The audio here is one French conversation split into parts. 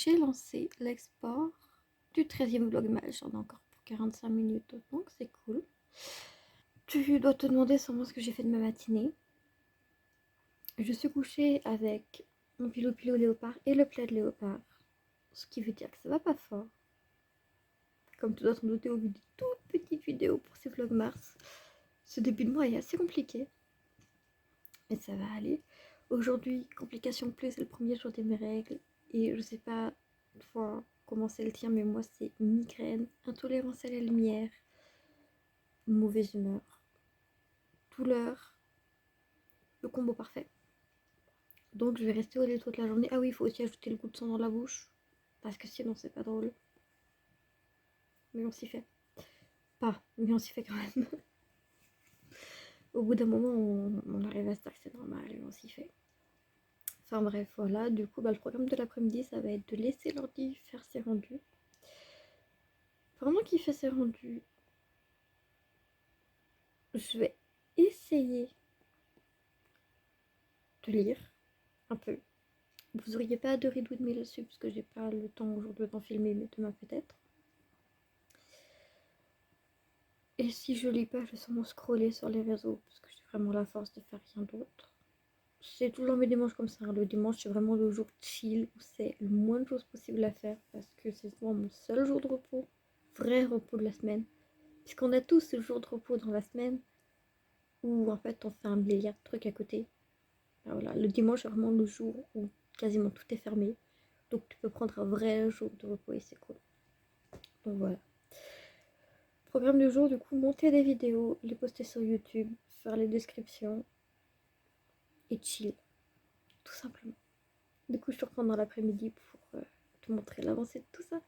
j'ai lancé l'export du 13e vlogmas. J'en ai encore pour 45 minutes, donc c'est cool. Tu dois te demander sûrement ce que j'ai fait de ma matinée. Je suis couchée avec mon pilo léopard et le plaid léopard. Ce qui veut dire que ça va pas fort. Comme tu dois t'en douter au vu de toute petite vidéo pour ces vlogmas. Ce début de mois est assez compliqué. Mais ça va aller. Aujourd'hui, complication plus, c'est le premier jour de mes règles. Et je sais pas comment c'est le tien, mais moi c'est migraine, intolérance à la lumière, mauvaise humeur, douleur, le combo parfait. Donc je vais rester au lit toute la journée. Ah oui, il faut aussi ajouter le goût de sang dans la bouche. Parce que sinon c'est pas drôle. Mais on s'y fait. Pas, mais on s'y fait quand même. Au bout d'un moment, on arrive à se dire que c'est normal et on s'y fait. Enfin bref, voilà. Du coup, le programme de l'après-midi, ça va être de laisser l'ordi faire ses rendus. Pendant qu'il fait ses rendus, je vais essayer de lire un peu. Vous auriez pas de read with me là-dessus parce que j'ai pas le temps aujourd'hui d'en filmer, mais demain peut-être. Et si je lis pas, je vais sûrement scroller sur les réseaux parce que j'ai vraiment la force de faire rien d'autre. C'est toujours mes dimanches comme ça. Le dimanche, c'est vraiment le jour chill où c'est le moins de choses possible à faire parce que c'est souvent mon seul jour de repos, vrai repos de la semaine. Puisqu'on a tous ce jour de repos dans la semaine où en fait on fait un milliard de trucs à côté. Ben voilà, le dimanche, c'est vraiment le jour où quasiment tout est fermé. Donc tu peux prendre un vrai jour de repos et c'est cool. Donc voilà. Programme du jour, du coup, monter des vidéos, les poster sur YouTube, faire les descriptions et chill. Tout simplement. Du coup, je te reprends dans l'après-midi pour te montrer l'avancée de tout ça.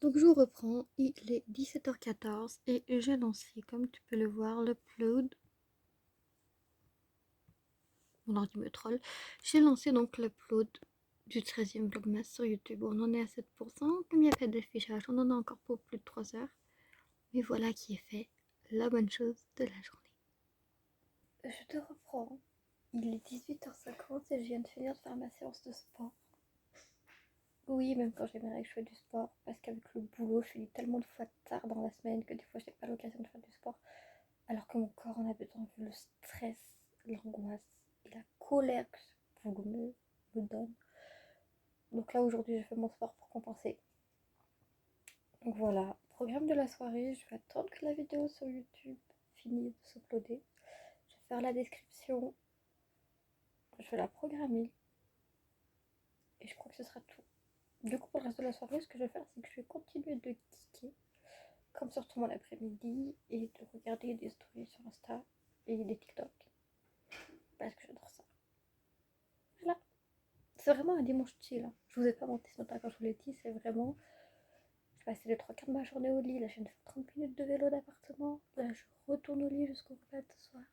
Donc je reprends, il est 17h14 et j'ai lancé, comme tu peux le voir, l'upload. Mon ordi me troll. J'ai lancé donc l'upload du 13e vlogmas sur YouTube. On en est à 7%. Comme il n'y a pas d'affichage, on en a encore pour plus de 3 heures. Mais voilà qui est fait, la bonne chose de la journée. Je te reprends. Il est 18h50 et je viens de finir de faire ma séance de sport. Oui, même quand j'ai mes règles, je fais du sport. Parce qu'avec le boulot, je finis tellement de fois tard dans la semaine que des fois, je n'ai pas l'occasion de faire du sport. Alors que mon corps en a besoin, vu le stress, l'angoisse et la colère que ce boulot me donne. Donc là, aujourd'hui, j'ai fait mon sport pour compenser. Donc voilà, programme de la soirée. Je vais attendre que la vidéo sur YouTube finisse de s'uploader. Je vais faire la description. Je vais la programmer. Et je crois que ce sera tout. Du coup, pour le reste de la soirée, ce que je vais faire, c'est que je vais continuer de geeker, comme surtout mon après-midi, et de regarder des stories sur Insta et des TikTok. Parce que j'adore ça. Voilà. C'est vraiment un dimanche chill. Hein. Je vous ai pas menti ce matin quand je vous l'ai dit, c'est vraiment. Je passais les 3 quarts de ma journée au lit. Là, je viens de faire 30 minutes de vélo d'appartement. Là, je retourne au lit jusqu'au repas de ce soir.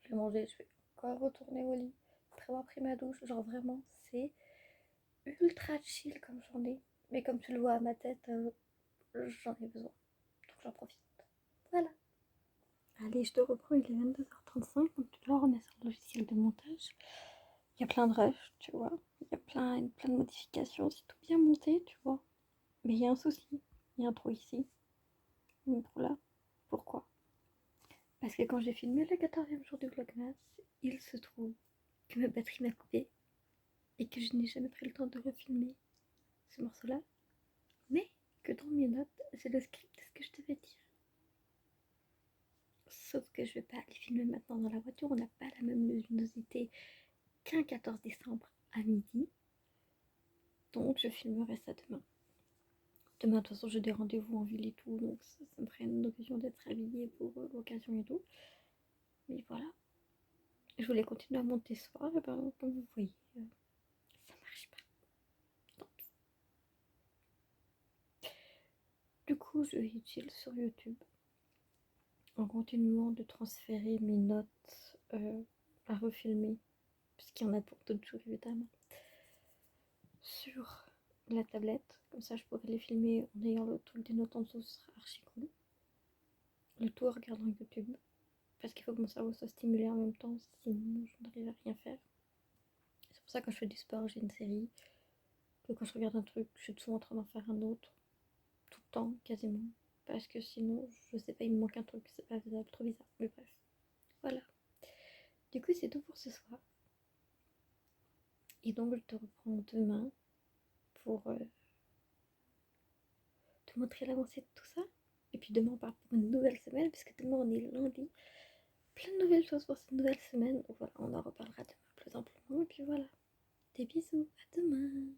Je vais manger, je vais encore retourner au lit. Après avoir pris ma douche. Genre, vraiment, c'est ultra chill comme journée. Mais comme tu le vois à ma tête, j'en ai besoin. Donc, j'en profite. Voilà. Allez, je te reprends. Il est 22h35. Comme tu vois, on est sur le logiciel de montage. Il y a plein de rushs, tu vois. Il y a plein de modifications. C'est tout bien monté, tu vois. Mais il y a un souci. Il y a un trou ici. Un trou là. Pourquoi? Parce que quand j'ai filmé le 14e jour du vlogmas, il se trouve que ma batterie m'a coupé et que je n'ai jamais pris le temps de refilmer ce morceau-là, mais que dans mes notes, j'ai le script de ce que je devais dire. Sauf que je vais pas aller filmer maintenant dans la voiture, on n'a pas la même luminosité qu'un 14 décembre à midi, donc je filmerai ça demain. Demain, de toute façon, j'ai des rendez-vous en ville et tout, donc ça me ferait une occasion d'être habillée pour l'occasion et tout. Mais voilà. Je voulais continuer à monter ce soir, et ben, comme vous voyez, ça marche pas. Tant pis. Du coup, je vais chill sur YouTube en continuant de transférer mes notes à refilmer, puisqu'il y en a pour d'autres jours évidemment, sur la tablette. Comme ça, je pourrais les filmer en ayant le truc des notes en dessous, ce sera archi cool. Le tout en regardant YouTube, parce qu'il faut que mon cerveau soit stimulé en même temps, sinon je n'arrive à rien faire. C'est pour ça que quand je fais du sport, j'ai une série. que quand je regarde un truc, je suis souvent en train d'en faire un autre, tout le temps, quasiment. Parce que sinon, je sais pas, il me manque un truc, c'est pas faisable, trop bizarre. Mais bref, voilà. Du coup, c'est tout pour ce soir. Et donc, je te reprends demain pour te montrer l'avancée de tout ça. Et puis demain, on part pour une nouvelle semaine, puisque demain, on est lundi. Plein de nouvelles choses pour cette nouvelle semaine. Donc voilà, on en reparlera demain plus amplement. Et puis voilà. Des bisous, à demain.